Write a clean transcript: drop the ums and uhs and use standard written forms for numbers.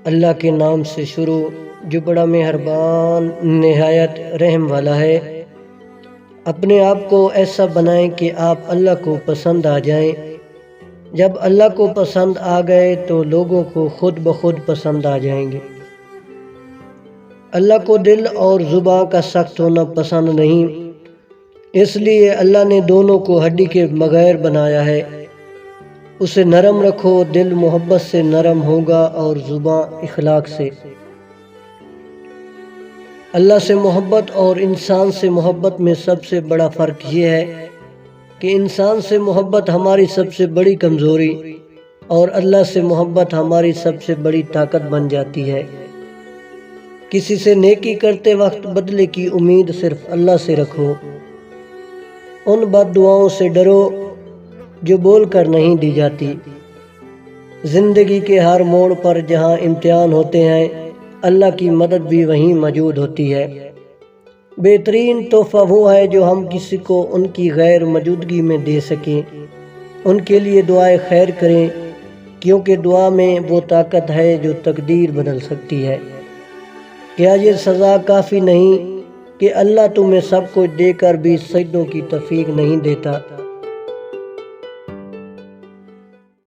اللہ کے نام سے شروع جو بڑا مہربان نہایت رحم والا ہے۔ اپنے آپ کو ایسا بنائیں کہ آپ اللہ کو پسند آ جائیں۔ جب اللہ کو پسند آ گئے تو لوگوں کو خود بخود پسند آ جائیں گے۔ اللہ کو دل اور زبان کا سخت ہونا پسند نہیں، اس لیے اللہ نے دونوں کو ہڈی کے بغیر بنایا ہے۔ اسے نرم رکھو، دل محبت سے نرم ہوگا اور زبان اخلاق سے۔ اللہ سے محبت اور انسان سے محبت میں سب سے بڑا فرق یہ ہے کہ انسان سے محبت ہماری سب سے بڑی کمزوری اور اللہ سے محبت ہماری سب سے بڑی طاقت بن جاتی ہے۔ کسی سے نیکی کرتے وقت بدلے کی امید صرف اللہ سے رکھو۔ ان بد دعاؤں سے ڈرو جو بول کر نہیں دی جاتی۔ زندگی کے ہر موڑ پر جہاں امتحان ہوتے ہیں، اللہ کی مدد بھی وہیں موجود ہوتی ہے۔ بہترین تحفہ وہ ہے جو ہم کسی کو ان کی غیر موجودگی میں دے سکیں۔ ان کے لیے دعائے خیر کریں، کیونکہ دعا میں وہ طاقت ہے جو تقدیر بدل سکتی ہے۔ کیا یہ سزا کافی نہیں کہ اللہ تمہیں سب کچھ دے کر بھی سجدوں کی توفیق نہیں دیتا؟